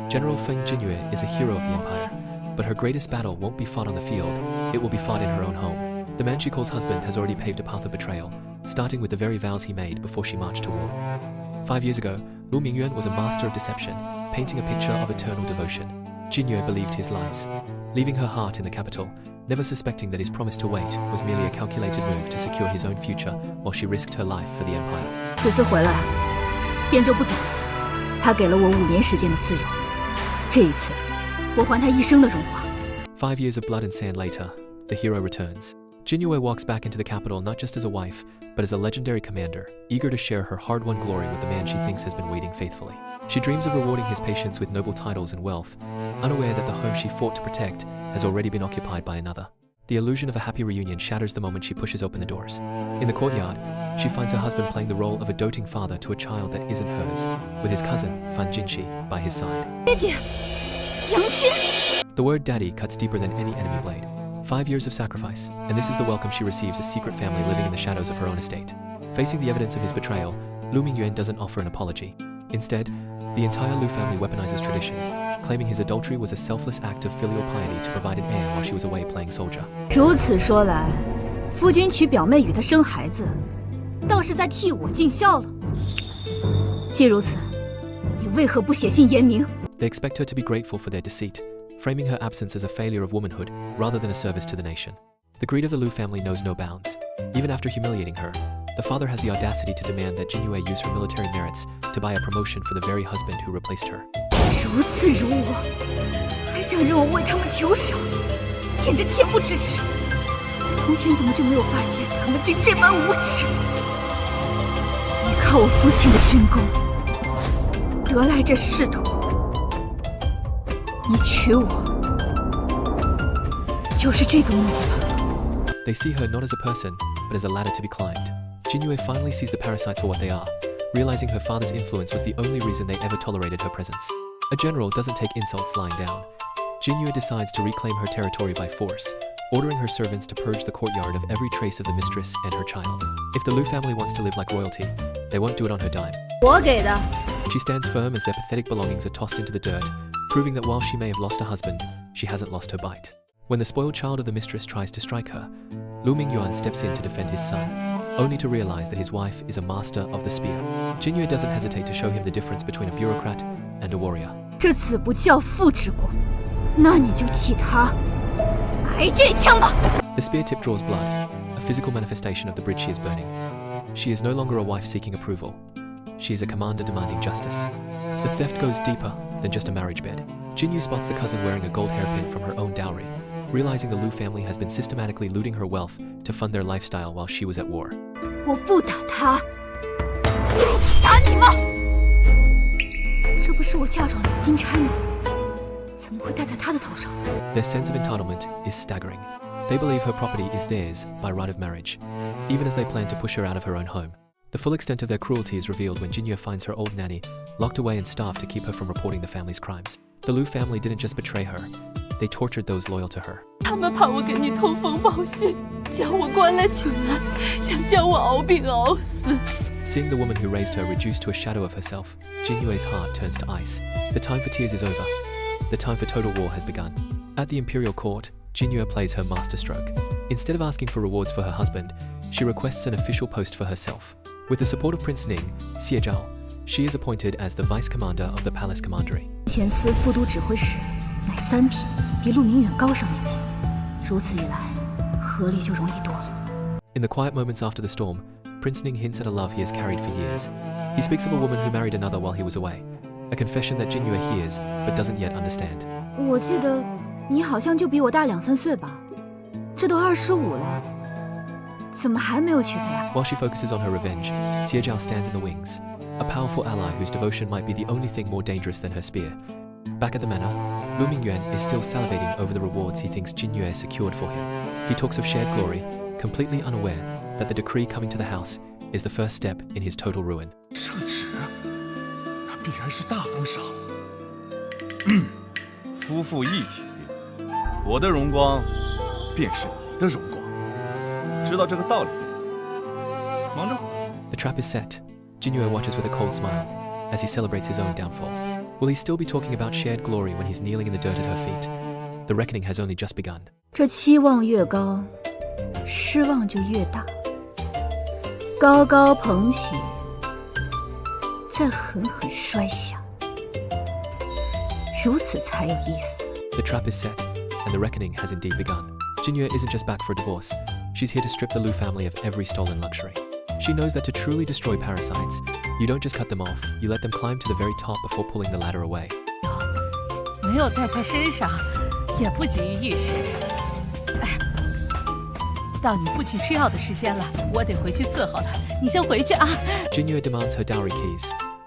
General Feng Jinyue is a hero of the empire, but her greatest battle won't be fought on the field, it will be fought in her own home. The man she calls husband has already paved a path of betrayal, starting with the very vows he made before she marched to war. 5 years ago, Lu Mingyuan was a master of deception, painting a picture of eternal devotion. Jinyue believed his lies, leaving her heart in the capital, never suspecting that his promise to wait was merely a calculated move to secure his own future while she risked her life for the empire. 此次回来，便就不走了。他给了我5年时间的自由，这一次，我还他一生的荣华。 5 years of blood and sand later, the hero returns. Jinyue walks back into the capital not just as a wife, but as a legendary commander, eager to share her hard-won glory with the man she thinks has been waiting faithfully. She dreams of rewarding his patience with noble titles and wealth, unaware that the home she fought to protect has already been occupied by another. The illusion of a happy reunion shatters the moment she pushes open the doors. In the courtyard, she finds her husband playing the role of a doting father to a child that isn't hers, with his cousin, Feng Jinyue, by his side. The word daddy cuts deeper than any enemy blade. 5 years of sacrifice, and this is the welcome she receives, a secret family living in the shadows of her own estate. Facing the evidence of his betrayal, Lu Mingyuan doesn't offer an apology. Instead, the entire Lu family weaponizes tradition, claiming his adultery was a selfless act of filial piety to provide an heir while she was away playing soldier. 如此说来，夫君娶表妹与他生孩子，倒是在替我尽孝了。既如此，你为何不写信言明？ They expect her to be grateful for their deceit, framing her absence as a failure of womanhood rather than a service to the nation. The greed of the Lu family knows no bounds. Even after humiliating her, the father has the audacity to demand that Jinyue use her military merits to buy a promotion for the very husband who replaced her. 如此如我，还想让我为他们求饶，简直恬不知耻！我从前怎么就没有发现他们竟这般无耻？你靠我父亲的军功得来这仕途，你娶我就是这个目的吧？ They see her not as a person, but as a ladder to be climbed. Jinyue finally sees the parasites for what they are, realizing her father's influence was the only reason they ever tolerated her presence. A general doesn't take insults lying down. Jinyue decides to reclaim her territory by force, ordering her servants to purge the courtyard of every trace of the mistress and her child. If the Lu family wants to live like royalty, they won't do it on her dime. 我给的。 She stands firm as their pathetic belongings are tossed into the dirt, proving that while she may have lost her husband, she hasn't lost her bite. When the spoiled child of the mistress tries to strike her, Lu Mingyuan steps in to defend his son, only to realize that his wife is a master of the spear. Jinyue doesn't hesitate to show him the difference between a bureaucrat and a warrior. 这子不教父之过，那你就替他挨这枪吧。 The spear tip draws blood, a physical manifestation of the bridge she is burning. She is no longer a wife seeking approval. She is a commander demanding justice. The theft goes deeper than just a marriage bed. Jinyue spots the cousin wearing a gold hairpin from her own dowry, realizing the Lu family has been systematically looting her wealth to fund their lifestyle while she was at war. 我不打他，打你吗？这不是我嫁妆里的金钗吗？怎么会戴在他的头上？ Their sense of entitlement is staggering. They believe her property is theirs by right of marriage, even as they plan to push her out of her own home. The full extent of their cruelty is revealed when Jinyue finds her old nanny locked away and starved to keep her from reporting the family's crimes. The Lu family didn't just betray her, they tortured those loyal to her. 他们怕我给你通风报信，将我关了起来，想将我熬病熬死。 Seeing the woman who raised her reduced to a shadow of herself, Jinyue's heart turns to ice. The time for tears is over. The time for total war has begun. At the imperial court, Jinyue plays her masterstroke. Instead of asking for rewards for her husband, she requests an official post for herself. With the support of Prince Ning, Xiezhao, she is appointed as the vice commander of the palace commandery. 前司副都指挥使乃3品，比陆明远高上一级。如此一来，合理就容易多了。 In the quiet moments after the storm, Prince Ning hints at a love he has carried for years. He speaks of a woman who married another while he was away, a confession that Jinyue hears but doesn't yet understand. 我记得你好像就比我大2、3岁吧？这都25了，怎么还没有娶妃啊？ While she focuses on her revenge, Xiezhao stands in the wings, a powerful ally whose devotion might be the only thing more dangerous than her spear. Back at the manor, Lu Mingyuan is still salivating over the rewards he thinks Jinyue secured for him. He talks of shared glory, completely unaware that the decree coming to the house is the first step in his total ruin. 圣旨，那必然是大封赏。夫妇一体，我的荣光便是你的荣光，知道这个道理。忙着。 The trap is set. Jinyue watches with a cold smile, as he celebrates his own downfall. Will he still be talking about shared glory when he's kneeling in the dirt at her feet? The reckoning has only just begun. 这期望越高，失望就越大。高高捧起，再狠狠摔下，如此才有意思。The trap is set, and the reckoning has indeed begun. Jinyue isn't just back for a divorce. She's here to strip the Lu family of every stolen luxury. She knows that to truly destroy parasites, you don't just cut them off, you let them climb to the very top before pulling the ladder away. 没有带在身上，也不急于一时。哎，到你父亲吃药的时间了，我得回去伺候他。你先回去啊。Jinyue demands her dowry keys,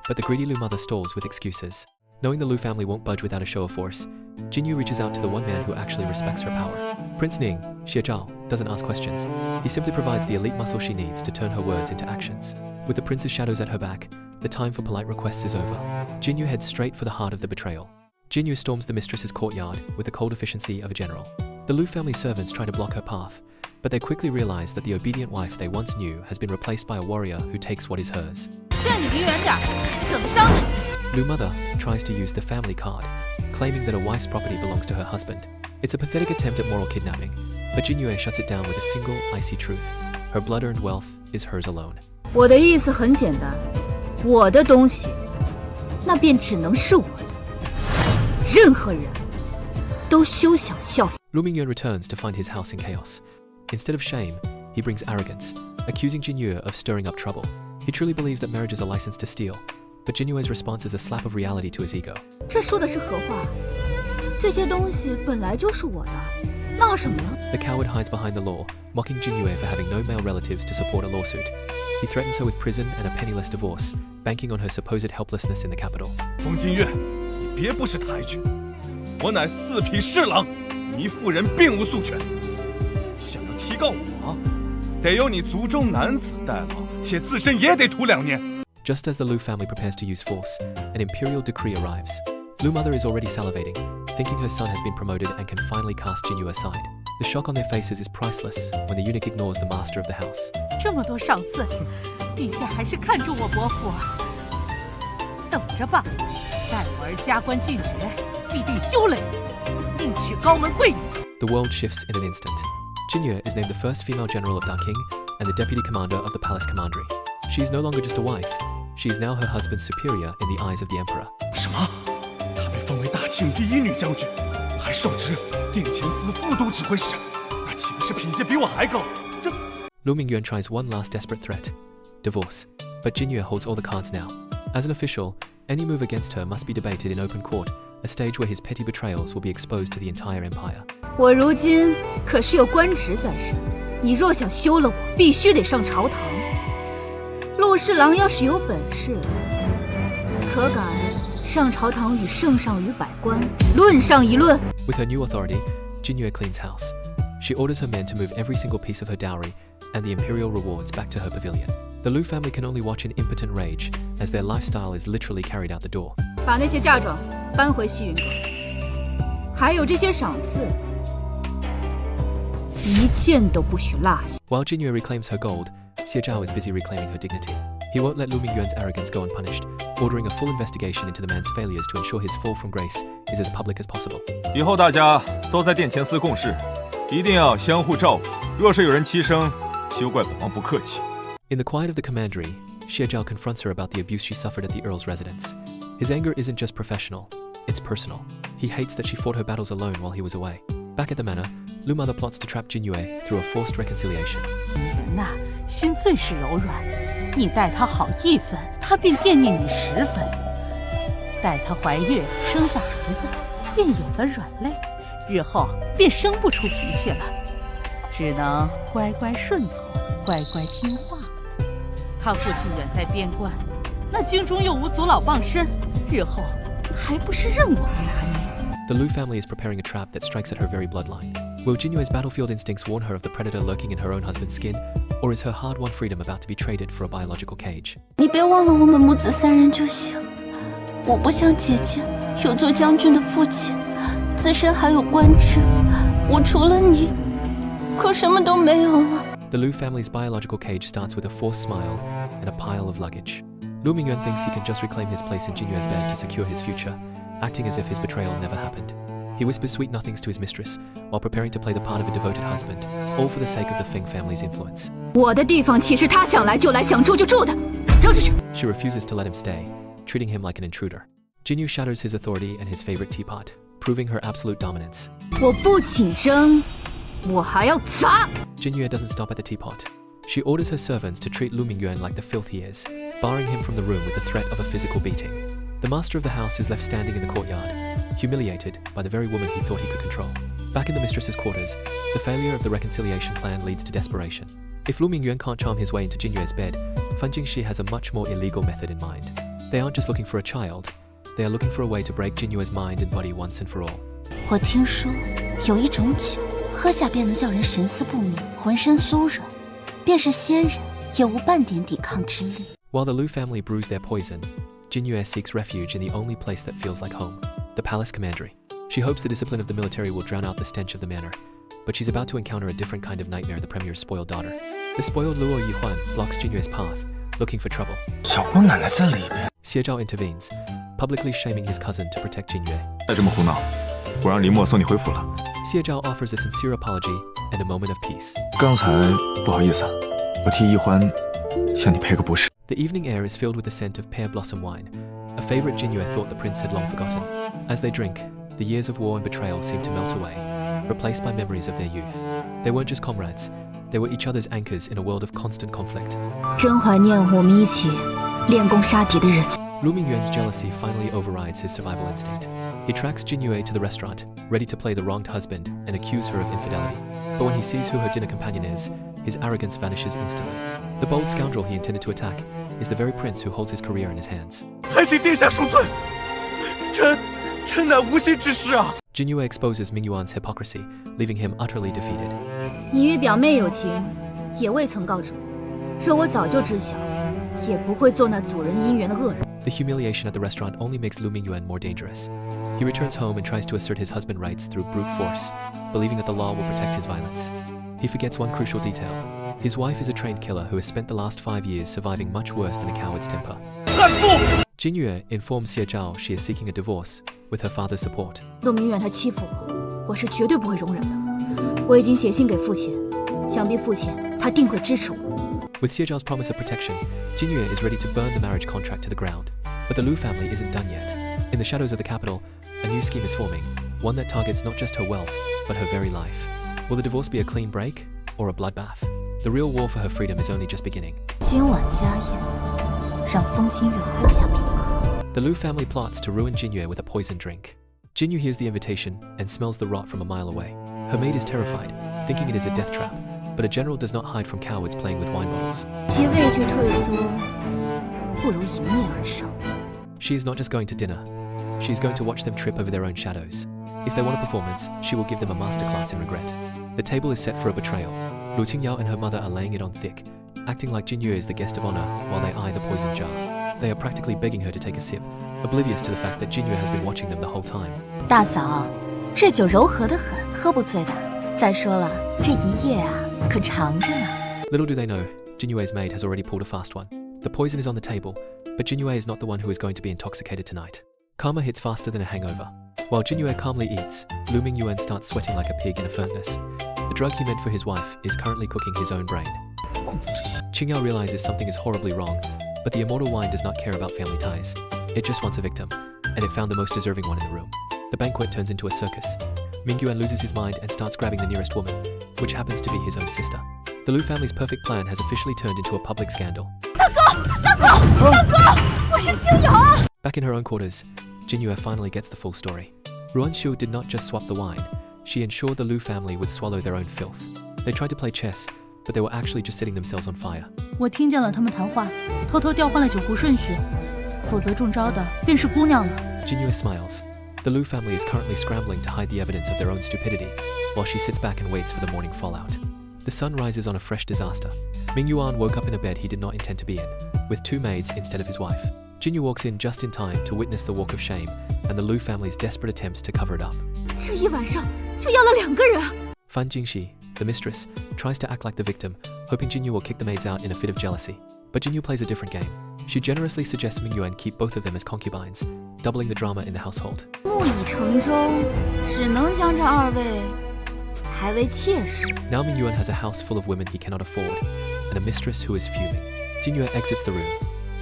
but the greedy Lu mother stalls with excuses. Knowing the Lu family won't budge without a show of force, Jinyue reaches out to the one man who actually respects her power. Prince Ning, Xie Zhao, doesn't ask questions. He simply provides the elite muscle she needs to turn her words into actions. With the prince's shadows at her back, the time for polite requests is over. Jinyue heads straight for the heart of the betrayal. Jinyue storms the mistress's courtyard with the cold efficiency of a general. The Lu family servants try to block her path, but they quickly realize that the obedient wife they once knew has been replaced by a warrior who takes what is hers. 劝你离远点，省得伤了你。 Lu mother tries to use the family card, claiming that a wife's property belongs to her husband. It's a pathetic attempt at moral kidnapping, but Jinyue shuts it down with a single icy truth. Her blood-earned wealth is hers alone. 我的意思很简单，我的东西，那便只能是我的。任何人都休想效仿。 Lu Mingyuan returns to find his house in chaos. Instead of shame, he brings arrogance, accusing Jinyue of stirring up trouble. He truly believes that marriage is a license to steal, but Jinyue's response is a slap of reality to his ego. 这说的是何话？这些东西本来就是我的，闹什么呢？ The coward hides behind the law, mocking Jinyue for having no male relatives to support a lawsuit. He threatens her with prison and a penniless divorce, banking on her supposed helplessness in the capital. 冯金月，你别不识抬举，我乃四匹侍郎，你妇人并无诉权。想要提告我，得有你族中男子代劳，且自身也得徒2年。 Just as the Lu family prepares to use force, an imperial decree arrives. Lu mother is already salivating, thinking her son has been promoted and can finally cast Jinyue aside. The shock on their faces is priceless when the eunuch ignores the master of the house. 这么多赏赐，陛下还是看中我伯父啊。等着吧，待我儿加官进爵，必定休了你，另娶高门贵女。 The world shifts in an instant. Jinyue is named the first female general of Daqing and the deputy commander of the palace commandery. She is no longer just a wife. She is now her husband's superior in the eyes of the emperor. 什么？她被封为大庆第1女将军，还受职定前司副都指挥使，那岂不是品阶比我还高？这 Lu Mingyuan tries one last desperate threat, divorce, but Jinyue holds all the cards now. As an official, any move against her must be debated in open court, a stage where his petty betrayals will be exposed to the entire empire. 我如今可是有官职在身，你若想休了我，必须得上朝堂。陆侍郎要是有本事，可敢上朝堂与圣上与百官论上一论？ With her new authority, Jinyue cleans house. She orders her men to move every single piece of her dowry and the imperial rewards back to her pavilion. The Lu family can only watch in impotent rage as their lifestyle is literally carried out the door. 把那些嫁妆搬回西云阁，还有这些赏赐，一件都不许落下。 While Jinyue reclaims her gold, Xie Zhao is busy reclaiming her dignity. He won't let Lu Mingyuan's arrogance go unpunished, ordering a full investigation into the man's failures to ensure his fall from grace is as public as possible. 以后大家都在殿前司共事，一定要相互照拂。若是有人欺生，休怪本王不客气。 In the quiet of the commandery, Xie Zhao confronts her about the abuse she suffered at the Earl's residence. His anger isn't just professional, it's personal. He hates that she fought her battles alone while he was away. Back at the manor, Lu mother plots to trap Jinyue through a forced reconciliation. 人呐，心最是柔软，你待她好1分，她便惦念你10分；待她怀孕生下孩子，便有了软肋，日后便生不出脾气了，只能乖乖顺从，乖乖听话。他父亲远在边关，那京中又无祖老傍身，日后还不是任我们拿捏。 The Lu family is preparing a trap that strikes at her very bloodline. Will Jinyue's battlefield instincts warn her of the predator lurking in her own husband's skin, or is her hard-won freedom about to be traded for a biological cage? 你别忘了我们母子3人就行。我不像姐姐，有做将军的父亲，自身还有官职，我除了你，可什么都没有了。 The Lu family's biological cage starts with a forced smile and a pile of luggage. Lu Mingyuan thinks he can just reclaim his place in Jinyue's bed to secure his future, acting as if his betrayal never happened. He whispers sweet nothings to his mistress, while preparing to play the part of a devoted husband, all for the sake of the Feng family's influence. 我的地方岂是他想来就来、想住就住的？扔出去！ She refuses to let him stay, treating him like an intruder. Jinyue shatters his authority and his favorite teapot, proving her absolute dominance. 我不仅扔，我还要砸！ Jinyue doesn't stop at the teapot. She orders her servants to treat Lu Mingyuan like the filth he is, barring him from the room with the threat of a physical beating. The master of the house is left standing in the courtyard, humiliated by the very woman he thought he could control. Back in the mistress's quarters, the failure of the reconciliation plan leads to desperation. If Lu Mingyuan can't charm his way into Jinyue's bed, Feng Jinyue has a much more illegal method in mind. They aren't just looking for a child, they are looking for a way to break Jinyue's mind and body once and for all. 我听说有一种酒，喝下便能叫人神思不宁，浑身酥软，便是仙人也无半点抵抗之力。 While the Lu family brews their poison, Jinyue seeks refuge in the only place that feels like home, the palace commandery. She hopes the discipline of the military will drown out the stench of the manor, but she's about to encounter a different kind of nightmare the premier's spoiled daughter. The spoiled Luo Yihuan blocks Jinyue's path, looking for trouble. 小姑奶奶在里边。 Xie Zhao intervenes, publicly shaming his cousin to protect Jinyue. 再这么胡闹，我让林默送你回府了。 Xie Zhao offers a sincere apology and a moment of peace. 刚才不好意思，我替一欢向你赔个不是。 The evening air is filled with the scent of pear blossom wine, a favorite Jinyue thought the prince had long forgotten. As they drink, the years of war and betrayal seem to melt away, replaced by memories of their youth. They weren't just comrades, they were each other's anchors in a world of constant conflict. 真怀念我们一起练功杀敌的日子。 Lu Mingyuan's jealousy finally overrides his survival instinct. He tracks Jinyue to the restaurant, ready to play the wronged husband and accuse her of infidelity. But when he sees who her dinner companion is, his arrogance vanishes instantly. The bold scoundrel he intended to attack is the very prince who holds his career in his hands. 还请殿下恕罪，臣乃无心之失啊！ Jinyue exposes Mingyuan's hypocrisy, leaving him utterly defeated. 你与表妹有情，也未曾告知我。若我早就知晓，也不会做那阻人姻缘的恶人。 The humiliation at the restaurant only makes Lu Mingyuan more dangerous. He returns home and tries to assert his husband rights through brute force, believing that the law will protect his violence. He forgets one crucial detail. His wife is a trained killer who has spent the last 5 years surviving much worse than a coward's temper. Jinyue informs Xie Zhao she is seeking a divorce, with her father's support. 陆明远他欺负我，我是绝对不会容忍的。我已经写信给父亲，想必父亲他定会支持我。 With Xie Zhao's promise of protection, Jinyue is ready to burn the marriage contract to the ground. But the Lu family isn't done yet. In the shadows of the capital, a new scheme is forming, one that targets not just her wealth, but her very life. Will the divorce be a clean break, or a bloodbath? The real war for her freedom is only just beginning. 今晚家宴，让风金月喝下片刻。 The Lu family plots to ruin Jinyue with a poison drink. Jinyue hears the invitation and smells the rot from a mile away. Her maid is terrified, thinking it is a death trap, but a general does not hide from cowards playing with wine bottles. 其畏惧退缩，不如迎面而上。 She is not just going to dinner. She is going to watch them trip over their own shadows. If they want a performance, she will give them a masterclass in regret. The table is set for a betrayal. Lu Qingyao and her mother are laying it on thick, acting like Jinyue is the guest of honor while they eye the poison jar. They are practically begging her to take a sip, oblivious to the fact that Jinyue has been watching them the whole time. 大嫂，这酒柔和得很，喝不醉的。再说了，这一夜啊，可长着呢。 Little do they know, Jinyue's maid has already pulled a fast one. The poison is on the table, but Jinyue is not the one who is going to be intoxicated tonight. Karma hits faster than a hangover. While Jinyue calmly eats, Lu Mingyuan starts sweating like a pig in a furnace. The drug he meant for his wife is currently cooking his own brain. Qingyao realizes something is horribly wrong, but the immortal wine does not care about family ties. It just wants a victim, and it found the most deserving one in the room. The banquet turns into a circus. Mingyuan loses his mind and starts grabbing the nearest woman, which happens to be his own sister. The Lu family's perfect plan has officially turned into a public scandal. Back in her own quarters, Jinyue finally gets the full story. Ruanshu did not just swap the wine, she ensured the Lu family would swallow their own filth. They tried to play chess, but they were actually just setting themselves on fire. 我听见了他们谈话，偷偷调换了酒壶顺序，否则中招的便是姑娘了。 Jinyue smiles. The Lu family is currently scrambling to hide the evidence of their own stupidity, while she sits back and waits for the morning fallout. The sun rises on a fresh disaster. Mingyuan woke up in a bed he did not intend to be in, with 2 maids instead of his wife. Jinyue walks in just in time to witness the walk of shame and the Lu family's desperate attempts to cover it up. 这一晚上就要了2个人。 Feng Jinyue, the mistress, tries to act like the victim, hoping Jinyue will kick the maids out in a fit of jealousy. But Jinyue plays a different game. She generously suggests Mingyuan keep both of them as concubines, doubling the drama in the household. 木已成舟，只能将这二位排为妾室。 Now Mingyuan has a house full of women he cannot afford, and a mistress who is fuming. Jinyue exits the room,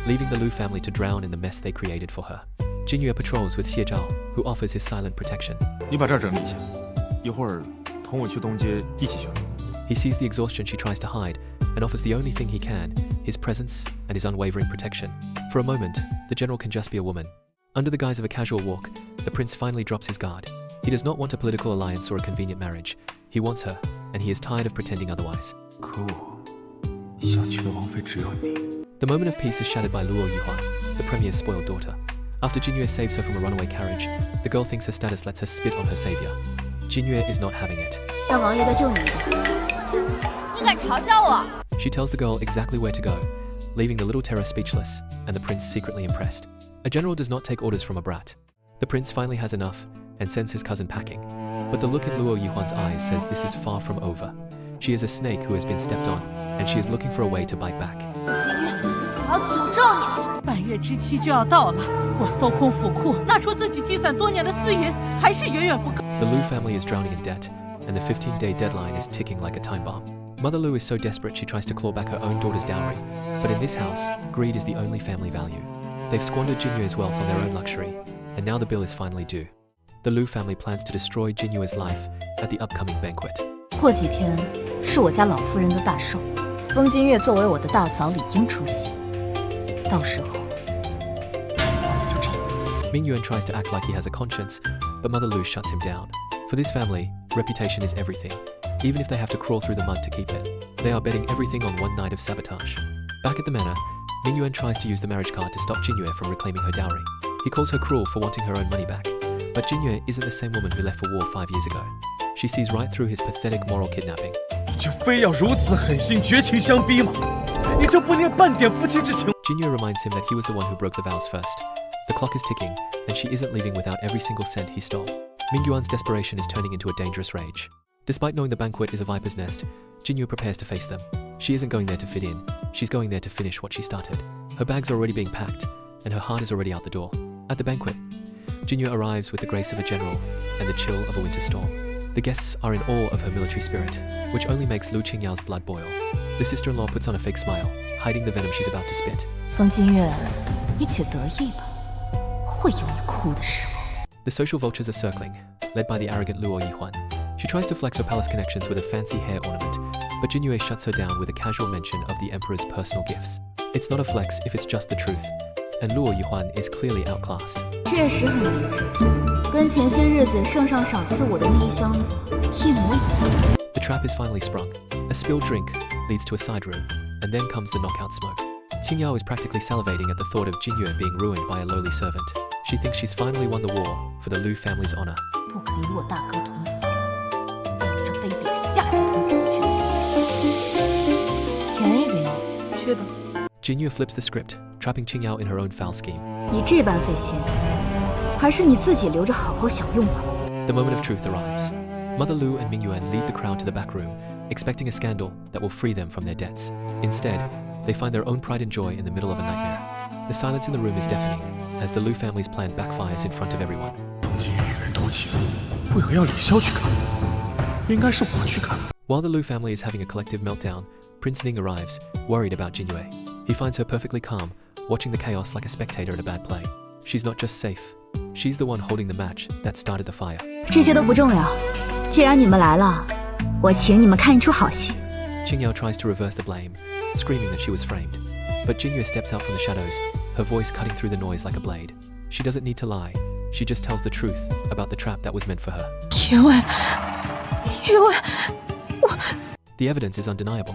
leaving the Lu family to drown in the mess they created for her. Jinyue patrols with Xie Zhao, who offers his silent protection. 你把这儿整理一下，一会儿同我去东街一起去。 He sees the exhaustion she tries to hide and offers the only thing he can, his presence and his unwavering protection. For a moment, the general can just be a woman. Under the guise of a casual walk, the prince finally drops his guard. He does not want a political alliance or a convenient marriage. He wants her, and he is tired of pretending otherwise. 可我想娶的王妃只有你。 The moment of peace is shattered by Luo Yuhuan, the premier's spoiled daughter. After Jinyue saves her from a runaway carriage, the girl thinks her status lets her spit on her savior. Jinyue is not having it. 让王爷再救你一个。你敢嘲笑我？ She tells the girl exactly where to go, leaving the little terror speechless and the prince secretly impressed. A general does not take orders from a brat. The prince finally has enough and sends his cousin packing. But the look in Luo Yuhuan's eyes says this is far from over. She is a snake who has been stepped on, and she is looking for a way to bite back. 金月，我要诅咒你！满月之期就要到了，我搜空府库，拿出自己积攒多年的私银，还是远远不够。 The Lu family is drowning in debt, and the 15-day deadline is ticking like a time bomb. Mother Lu is so desperate she tries to claw back her own daughter's dowry, but in this house, greed is the only family value. They've squandered Jinyue's wealth on their own luxury, and now the bill is finally due. The Lu family plans to destroy Jinyue's life at the upcoming banquet. 过几天是我家老夫人的大寿，风金月作为我的大嫂理应出席。到时候就这样。 Mingyuan tries to act like he has a conscience, but Mother Lu shuts him down. For this family, reputation is everything, even if they have to crawl through the mud to keep it. They are betting everything on one night of sabotage. Back at the manor, Mingyuan tries to use the marriage card to stop Jinyue from reclaiming her dowry. He calls her cruel for wanting her own money back, but Jinyue isn't the same woman who left for war 5 years ago. She sees right through his pathetic moral kidnapping. 你就非要如此狠心绝情相逼吗？你就不念半点夫妻之情？ Jinyue reminds him that he was the one who broke the vows first. The clock is ticking, and she isn't leaving without every single cent he stole. Mingyuan's desperation is turning into a dangerous rage. Despite knowing the banquet is a viper's nest, Jinyue prepares to face them. She isn't going there to fit in, she's going there to finish what she started. Her bags are already being packed, and her heart is already out the door. At the banquet, Jinyue arrives with the grace of a general and the chill of a winter storm. The guests are in awe of her military spirit, which only makes Lu Qingyao's blood boil. The sister-in-law puts on a fake smile, hiding the venom she's about to spit. 风金月，你且得意吧，会有你哭的时候。 The social vultures are circling, led by the arrogant Luo Yihuan. She tries to flex her palace connections with a fancy hair ornament, but Jinyue shuts her down with a casual mention of the emperor's personal gifts. It's not a flex if it's just the truth, and Luo Yuhuan is clearly outclassed. 确实很理智，跟前些日子圣上赏赐我的那一箱子一模一样。 The trap is finally sprung. A spilled drink leads to a side room, and then comes the knockout smoke. Qingyao is practically salivating at the thought of Jinyue being ruined by a lowly servant. She thinks she's finally won the war for the Lu family's honor. 不肯与我大哥同房，这卑鄙的下人同房去！便宜给你，去吧。 Jinyue flips the script, trapping Qingyao in her own foul scheme. 你这般费心，还是你自己留着好好享用吧。 The moment of truth arrives. Mother Lu and Mingyuan lead the crowd to the back room, expecting a scandal that will free them from their debts. Instead, they find their own pride and joy in the middle of a nightmare. The silence in the room is deafening, as the Lu family's plan backfires in front of everyone. 东京与人偷情，为何要李潇去看？应该是我去看。 While the Lu family is having a collective meltdown, Prince Ning arrives, worried about Jinyue. He finds her perfectly calm, watching the chaos like a spectator at a bad play. She's not just safe, she's the one holding the match that started the fire. 这些都不重要，既然你们来了，我请你们看一出好戏。 Qingyao tries to reverse the blame, screaming that she was framed. But Jinyue steps out from the shadows, her voice cutting through the noise like a blade. She doesn't need to lie, she just tells the truth about the trap that was meant for her. 因为我 The evidence is undeniable.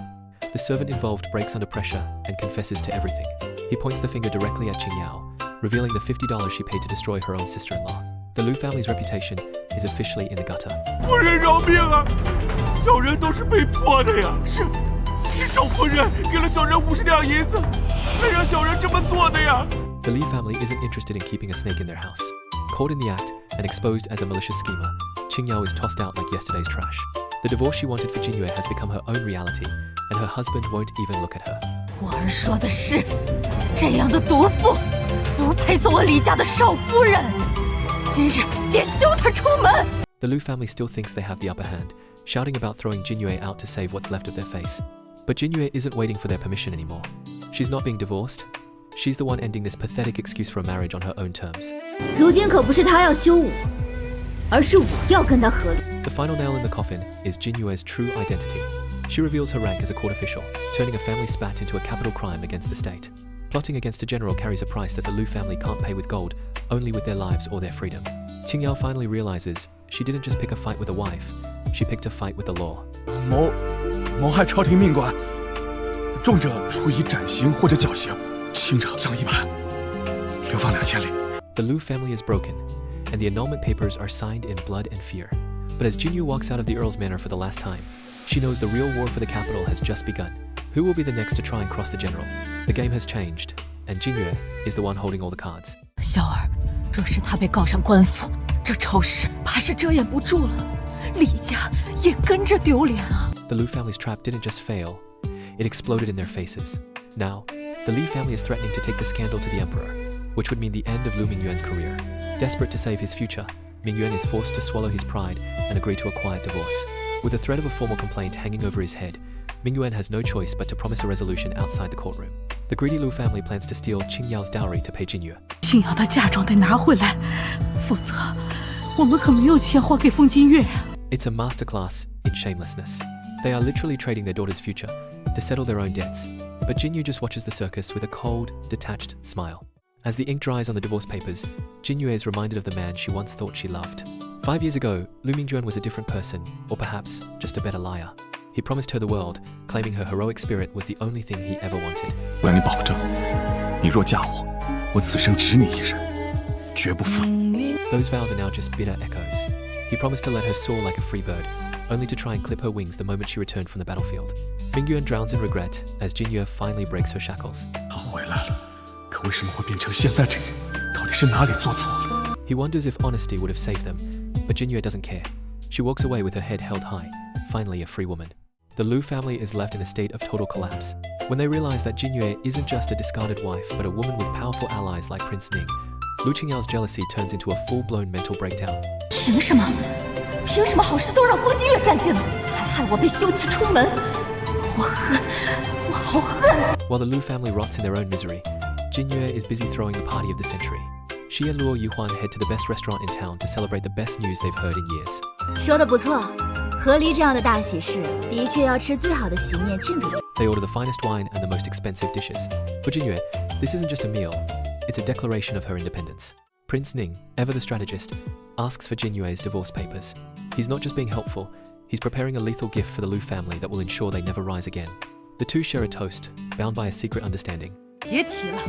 The servant involved breaks under pressure and confesses to everything. He points the finger directly at Qingyao, revealing the $50 she paid to destroy her own sister-in-law. The Lu family's reputation is officially in the gutter. 夫人饶命啊！小人都是被迫的呀，是少夫人给了小人50两银子，才让小人这么做的呀。 The Li family isn't interested in keeping a snake in their house. Caught in the act and exposed as a malicious schemer, Qingyao is tossed out like yesterday's trash. The divorce she wanted for Jinyue has become her own reality, and her husband won't even look at her. 我儿说的是，这样的毒妇不配做我李家的少夫人。今日便休她出门。 The Liu family still thinks they have the upper hand, shouting about throwing Jinyue out to save what's left of their face. But Jinyue isn't waiting for their permission anymore. She's not being divorced. She's the one ending this pathetic excuse for a marriage on her own terms. 如今可不是他要休我，而是我要跟他和离。 The final nail in the coffin is Jinyue's true identity. She reveals her rank as a court official, turning a family spat into a capital crime against the state. Plotting against a general carries a price that the Liu family can't pay with gold, only with their lives or their freedom. Qingyao finally realizes she didn't just pick a fight with a wife, she picked a fight with the law. 谋害朝廷命官，重者处以斩刑或者绞刑，轻者杖1板，流放2000里。 The Liu family is broken, and the annulment papers are signed in blood and fear. But as Jinyue walks out of the Earl's manor for the last time, she knows the real war for the capital has just begun. Who will be the next to try and cross the general? The game has changed, and Jinyue is the one holding all the cards. 小儿，若是他被告上官府，这仇视怕是遮掩不住了，李家也跟着丢脸啊！ The Liu family's trap didn't just fail, it exploded in their faces. Now, the Li family is threatening to take the scandal to the emperor, which would mean the end of Liu Mingyuan's career. Desperate to save his future, Mingyuan is forced to swallow his pride and agree to a quiet divorce. With the threat of a formal complaint hanging over his head, Mingyuan has no choice but to promise a resolution outside the courtroom. The greedy Liu family plans to steal Qingyao's dowry to pay Jinyue. 青瑶的嫁妆得拿回来，否则我们可没有钱还给风金月。 It's a masterclass in shamelessness. They are literally trading their daughter's future to settle their own debts. But Jinyue just watches the circus with a cold, detached smile. As the ink dries on the divorce papers, Jinyue is reminded of the man she once thought she loved. 5 years ago, Liu Mingjuan was a different person, or perhaps just a better liar. He promised her the world, claiming her heroic spirit was the only thing he ever wanted. 我向你保证，你若嫁我，我此生只你一人，绝不负你。 Those vows are now just bitter echoes. He promised to let her soar like a free bird, only to try and clip her wings the moment she returned from the battlefield. Mingyuan drowns in regret as Jinyue finally breaks her shackles. 他回来了，可为什么会变成现在这样？到底是哪里做错了？ He wonders if honesty would have saved them, but Jinyue doesn't care. She walks away with her head held high, finally a free woman. The Liu family is left in a state of total collapse. When they realize that Jinyue isn't just a discarded wife, but a woman with powerful allies like Prince Ning, Liu Qingyao's jealousy turns into a full-blown mental breakdown. 凭什么？凭什么好事都让风金月占尽了，还害我被休妻出门？我恨，我好恨！ While the Liu family rots in their own misery, Jinyue is busy throwing the party of the century. She and Luo Yuhuan head to the best restaurant in town to celebrate the best news they've heard in years. 说得不错，和离这样的大喜事，的确要吃最好的席面庆祝。 They order the finest wine and the most expensive dishes. For Jinyue, this isn't just a meal, it's a declaration of her independence. Prince Ning, ever the strategist, asks for Jinyue's divorce papers. He's not just being helpful, he's preparing a lethal gift for the Liu family that will ensure they never rise again. The two share a toast, bound by a secret understanding. 别提了，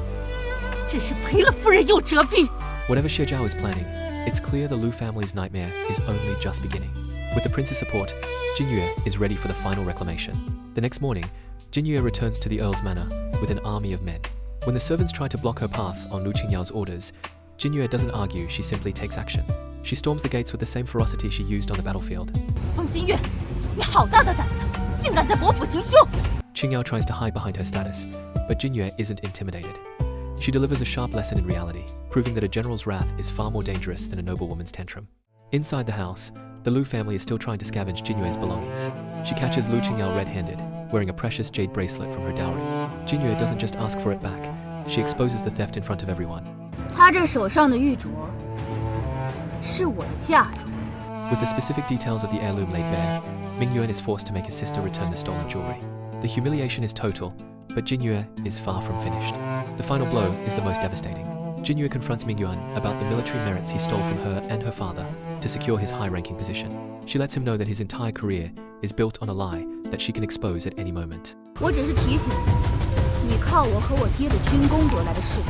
真是赔了夫人又折兵。 Whatever Xie Zhao is planning, it's clear the Liu family's nightmare is only just beginning. With the prince's support, Jinyue is ready for the final reclamation. The next morning, Jinyue returns to the Earl's manor with an army of men. When the servants try to block her path on Liu Qingyao's orders, Jinyue doesn't argue, she simply takes action. She storms the gates with the same ferocity she used on the battlefield. 风金月，你好大的胆子，竟敢在伯府行凶！ Qingyao tries to hide behind her status, but Jinyue isn't intimidated. She delivers a sharp lesson in reality, proving that a general's wrath is far more dangerous than a noblewoman's tantrum. Inside the house, the Liu family is still trying to scavenge Jinyue's belongings. She catches Liu Qingyao red-handed, wearing a precious jade bracelet from her dowry. Jinyue doesn't just ask for it back, she exposes the theft in front of everyone. 他这手上的玉镯，是我的嫁妆。 With the specific details of the heirloom laid bare, Mingyuan is forced to make his sister return the stolen jewelry. The humiliation is total, but Jinyue is far from finished. The final blow is the most devastating. Jinyue confronts Mingyuan about the military merits he stole from her and her father to secure his high-ranking position. She lets him know that his entire career is built on a lie that she can expose at any moment. 我只是提醒你，你靠我和我爹的军功得来的势力，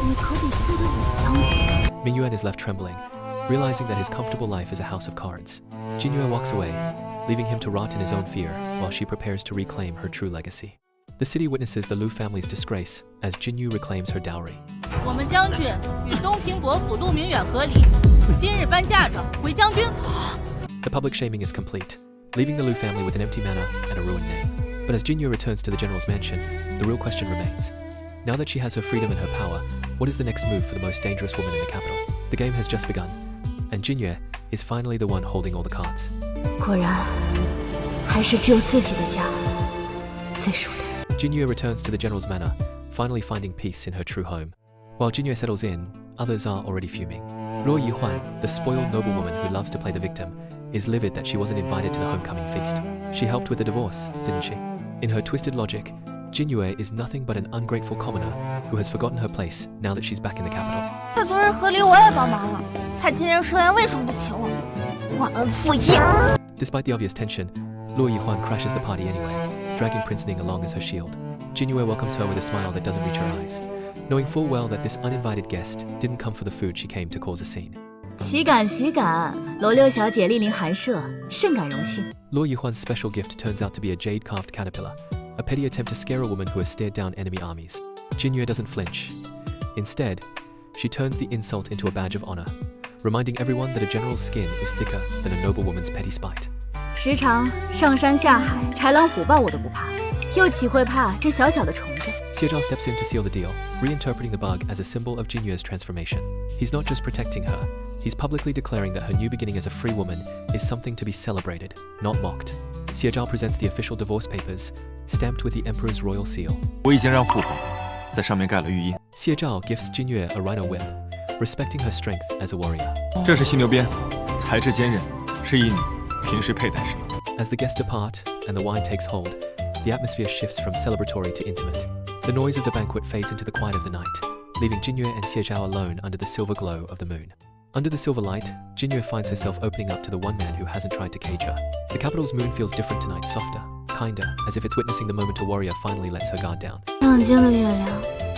你可得做得妥当些。 Mingyuan is left trembling, realizing that his comfortable life is a house of cards. Jinyue walks away, leaving him to rot in his own fear while she prepares to reclaim her true legacy. The city witnesses the Liu family's disgrace as Jinyue reclaims her dowry. 我们将军与东平伯府陆明远和离，今日颁嫁妆回将军府。 The public shaming is complete. leaving the Lu family with an empty manor and a ruined name. But as Jinyue returns to the general's mansion, the real question remains. Now that she has her freedom and her power, what is the next move for the most dangerous woman in the capital? The game has just begun, and Jinyue is finally the one holding all the cards. 果然，还是只有自己的家最舒坦。 Jinyue returns to the general's manor, finally finding peace in her true home. While Jinyue settles in, others are already fuming. Luo Yihuan, the spoiled noblewoman who loves to play the victim, is livid that she wasn't invited to the homecoming feast. She helped with the divorce, didn't she? In her twisted logic, Jinyue is nothing but an ungrateful commoner who has forgotten her place now that she's back in the capital. 他昨日合礼我也帮忙了，他今天设宴为什么不请我？忘恩负义！ Despite the obvious tension, Luo Yihuan crashes the party anyway, dragging Prince Ning along as her shield. Jinyue welcomes her with a smile that doesn't reach her eyes, knowing full well that this uninvited guest didn't come for the food she came to cause a scene. 岂敢岂敢，罗六小姐莅临寒舍，甚感荣幸。 Luo Yihuan's special gift turns out to be a jade-carved caterpillar, a petty attempt to scare a woman who has stared down enemy armies. Jinyue doesn't flinch. Instead, she turns the insult into a badge of honor, reminding everyone that a general's skin is thicker than a noblewoman's petty spite. 时常上山下海，豺狼虎豹我都不怕，又岂会怕这小小的虫子？ Xie steps in to seal the deal, reinterpreting the bug as a symbol of Jinyue's transformation. He's not just protecting her, he's publicly declaring that her new beginning as a free woman is something to be celebrated, not mocked. Xie presents the official divorce papers, stamped with the emperor's royal seal. 我已经让父皇在上面盖了玉印。 Xie gifts Jinyue a rhino whip, respecting her strength as a warrior. 这是犀牛鞭，材质坚韧，适宜你平时佩戴使用。 As the guests depart and the wine takes hold, the atmosphere shifts from celebratory to intimate. The noise of the banquet fades into the quiet of the night, leaving Jinyue and Xie alone under the silver glow of the moon. Under the silver light, Jinyue finds herself opening up to the one man who hasn't tried to cage her. The capital's moon feels different tonight, softer, kinder, as if it's witnessing the moment a warrior finally lets her guard down. 亮晶的月亮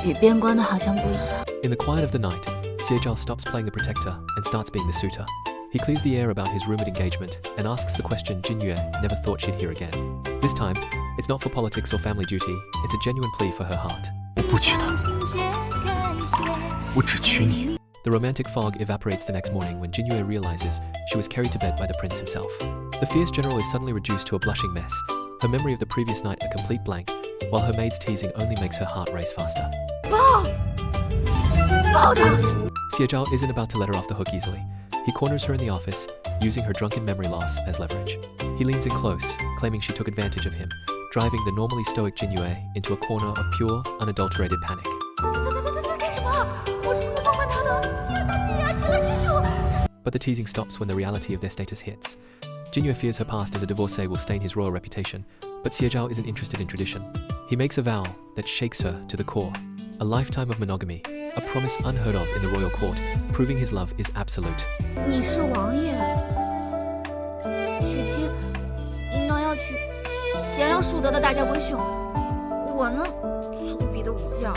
与边关的好像不一样。 In the quiet of the night, Xie stops playing the protector and starts being the suitor. He clears the air about his rumored engagement and asks the question Jinyue never thought she'd hear again. This time, it's not for politics or family duty, it's a genuine plea for her heart. 我不娶她，我只娶你。 The romantic fog evaporates the next morning when Jinyue realizes she was carried to bed by the prince himself. The fierce general is suddenly reduced to a blushing mess, her memory of the previous night a complete blank, while her maid's teasing only makes her heart race faster. 抱他！ Xie isn't about to let her off the hook easily. He corners her in the office, using her drunken memory loss as leverage. He leans in close, claiming she took advantage of him, driving the normally stoic Jinyue into a corner of pure, unadulterated panic. 干什么？我是怎么冒犯他的？天哪，你呀，这个追求！ But the teasing stops when the reality of their status hits. Jinyue fears her past as a divorcee will stain his royal reputation, but Xie isn't interested in tradition. He makes a vow that shakes her to the core. A lifetime of monogamy, a promise unheard of in the royal court, proving his love is absolute. 你是王爷，娶妻应当要娶贤良淑德的大家闺秀。我呢，粗鄙的武将。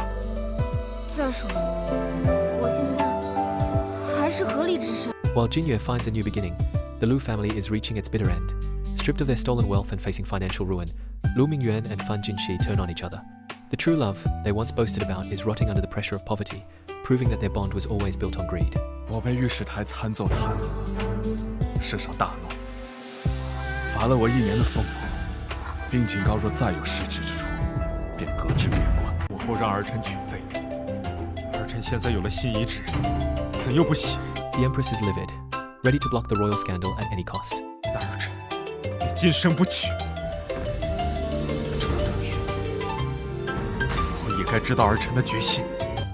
再说，我现在还是合理之身。 While Jinyue finds a new beginning, the Lu family is reaching its bitter end. Stripped of their stolen wealth and facing financial ruin, Lu Mingyuan and Feng Jinyue turn on each other. The true love they once boasted about is rotting under the pressure of poverty, proving that their bond was always built on greed. 我被御史台参奏弹劾，圣上大怒，罚了我1年的俸禄，并警告若再有失职之处，便革职边关。武后让儿臣娶妃，儿臣现在有了心仪之人，怎又不喜？ The Empress is livid, ready to block the royal scandal at any cost. 那儿臣便今生不娶。这么多年，我也该知道儿臣的决心。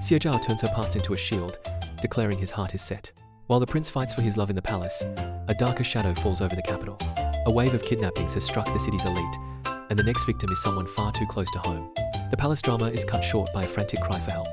Xie turns her past into a shield, declaring his heart is set. While the prince fights for his love in the palace, a darker shadow falls over the capital. A wave of kidnappings has struck the city's elite, and the next victim is someone far too close to home. The palace drama is cut short by a frantic cry for help.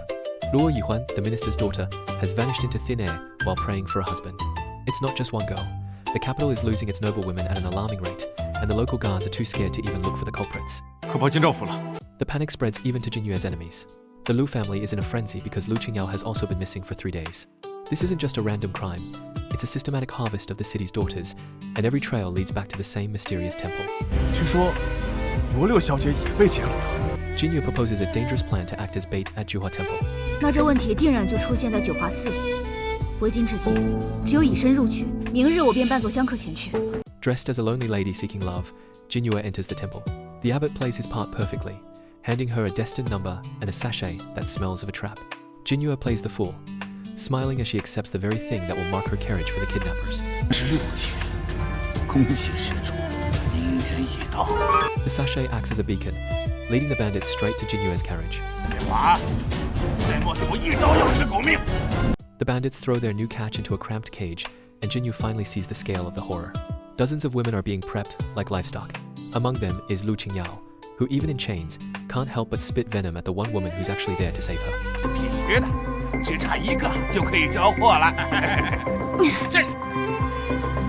Luo Yihuan, the minister's daughter, has vanished into thin air while praying for a husband. It's not just one girl. The capital is losing its noblewomen at an alarming rate, and the local guards are too scared to even look for the culprits. 可报京兆府了。 The panic spreads even to Jinyue's enemies. The Lu family is in a frenzy because Lu Qingyao has also been missing for 3 days. This isn't just a random crime, it's a systematic harvest of the city's daughters, and every trail leads back to the same mysterious temple. 听说罗六小姐也被劫掳了。 Jinyue proposes a dangerous plan to act as bait at Juhua Temple. 那这问题定然就出现在九华寺里。为今至今，只有以身入去，明日我便扮作香客前去。Dressed as a lonely lady seeking love, Jinyue enters the temple. The abbot plays his part perfectly, handing her a destined number and a sachet that smells of a trap. Jinyue plays the fool, smiling as she accepts the very thing that will mark her carriage for the kidnappers. 16天，恭喜施主，姻缘已到。 The sachet acts as a beacon, leading the bandits straight to Jinyue's carriage. 给娃，再莫是我一刀要你的狗命！ The bandits throw their new catch into a cramped cage, and Jinyue finally sees the scale of the horror. Dozens of women are being prepped like livestock. Among them is Lu Qingyao, who even in chains, can't help but spit venom at the one woman who's actually there to save her. 必须的，只差一个就可以交货了。这是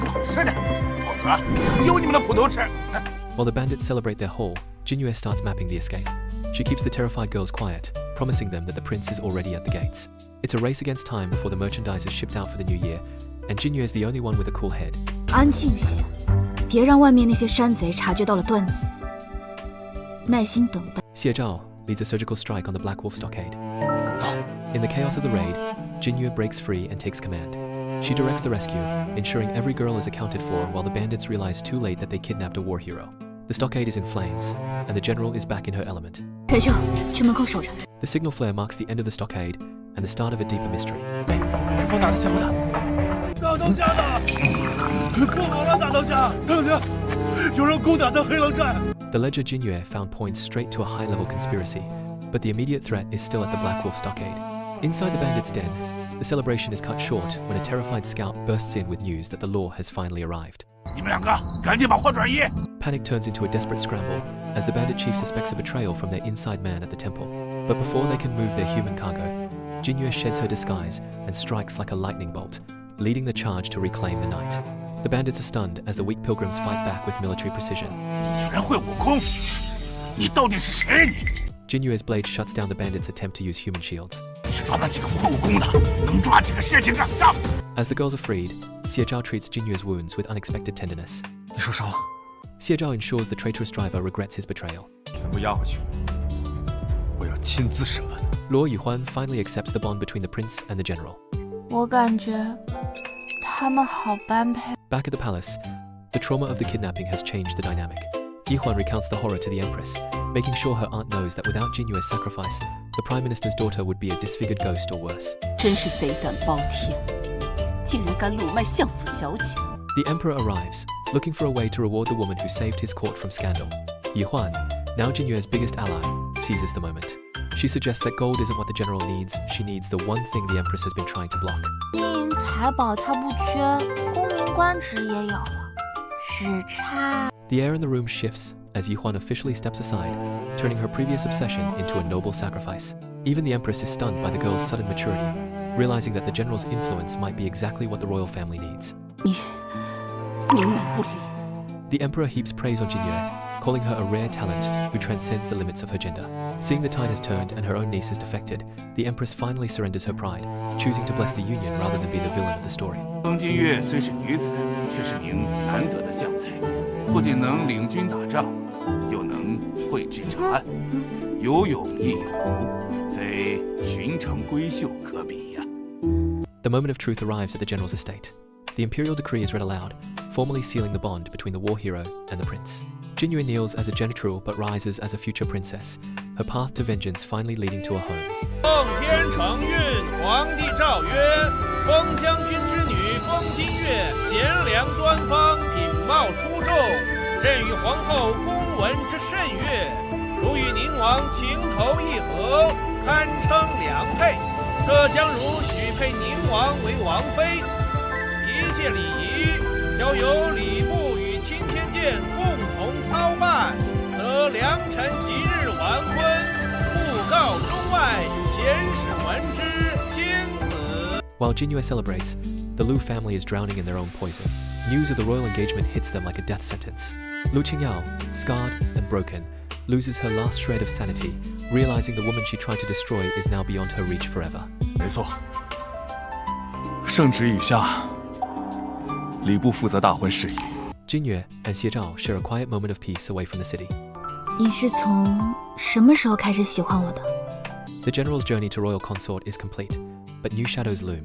老实点，否则有你们的苦头吃。 While the bandits celebrate their haul, Jinyue starts mapping the escape. She keeps the terrified girls quiet, promising them that the prince is already at the gates. It's a race against time before the merchandise is shipped out for the new year, and Jinyue is the only one with a cool head. 安静些，别让外面那些山贼察觉到了端倪。耐心等待。Xie Zhao leads a surgical strike on the Black Wolf stockade. In the chaos of the raid, Jinyue breaks free and takes command. She directs the rescue, ensuring every girl is accounted for while the bandits realize too late that they kidnapped a war hero. The stockade is in flames, and the general is back in her element. 陈秀，去门口守着。 The signal flare marks the end of the stockade and the start of a deeper mystery. 是风打的小风打。大当家的，不好了，大当家，当家，有人攻打咱黑狼寨。 The ledger Jinyue found points straight to a high-level conspiracy, but the immediate threat is still at the Black Wolf stockade. Inside the bandits' den, the celebration is cut short when a terrified scout bursts in with news that the law has finally arrived. 你们两个赶紧把货转移！ Panic turns into a desperate scramble as the bandit chief suspects a betrayal from their inside man at the temple. But before they can move their human cargo, Jinyue sheds her disguise and strikes like a lightning bolt, leading the charge to reclaim the night. The bandits are stunned as the weak pilgrims fight back with military precision. 居然会武功！你到底是谁？你 Jinyue's blade shuts down the bandits' attempt to use human shields. 去抓那几个不会武功的，能抓几个事情上上。 As the girls are freed, Xie Zhao treats Jinyue's wounds with unexpected tenderness. 你受伤了， Xie Zhao ensures the traitorous driver regrets his betrayal. 全部押回去，我要亲自审问。 Luo Yuhuan finally accepts the bond between the prince and the general. 我感觉他们好般配。 Back at the palace, the trauma of the kidnapping has changed the dynamic. Yihuan recounts the horror to the empress, making sure her aunt knows that without Jinyue's sacrifice, the prime minister's daughter would be a disfigured ghost or worse. 真是贼胆包天，竟然敢辱骂相府小姐。 The emperor arrives, looking for a way to reward the woman who saved his court from scandal. Yihuan, now Jinyue's biggest ally, seizes the moment. She suggests that gold isn't what the general needs, she needs the one thing the empress has been trying to block. 金银财宝他不缺，功名官职也有了，只差。 The air in the room shifts as Yihuan officially steps aside, turning her previous obsession into a noble sacrifice. Even the empress is stunned by the girl's sudden maturity, realizing that the general's influence might be exactly what the royal family needs. 你冥顽不灵。 The emperor heaps praise on Jinyue, calling her a rare talent who transcends the limits of her gender. Seeing the tide has turned and her own niece has defected, the empress finally surrenders her pride, choosing to bless the union rather than be the villain of the story. 风金月虽是女子，却是名难得的将才，不仅能领军打仗，又能绘制长案，有勇亦勇，非寻常闺秀可比呀。 The moment of truth arrives at the general's estate. The imperial decree is read aloud, formally sealing the bond between the war hero and the prince. Jinyue kneels as a genital but rises as a future princess, her path to vengeance finally leading to a home. 奉天承运，皇帝诏曰：封将军之女封金月，贤良端方，品貌出众，朕与皇后公闻之甚悦，如与宁王情投意合，堪称良配。特将汝许配宁王为王妃。一切礼仪，交由礼部与钦天监共同操办，则良辰吉日完婚，布告中外，贤士闻之，经此。 While Jinyue celebrates, the Lu family is drowning in their own poison. News of the royal engagement hits them like a death sentence. Lu Qingyao, scarred and broken, loses her last shred of sanity, realizing the woman she tried to destroy is now beyond her reach forever. 没错，圣旨已下，礼部负责大婚事宜。 Jinyue and Xie Zhao share a quiet moment of peace away from the city. 你是从什么时候开始喜欢我的？ The general's journey to royal consort is complete, but new shadows loom.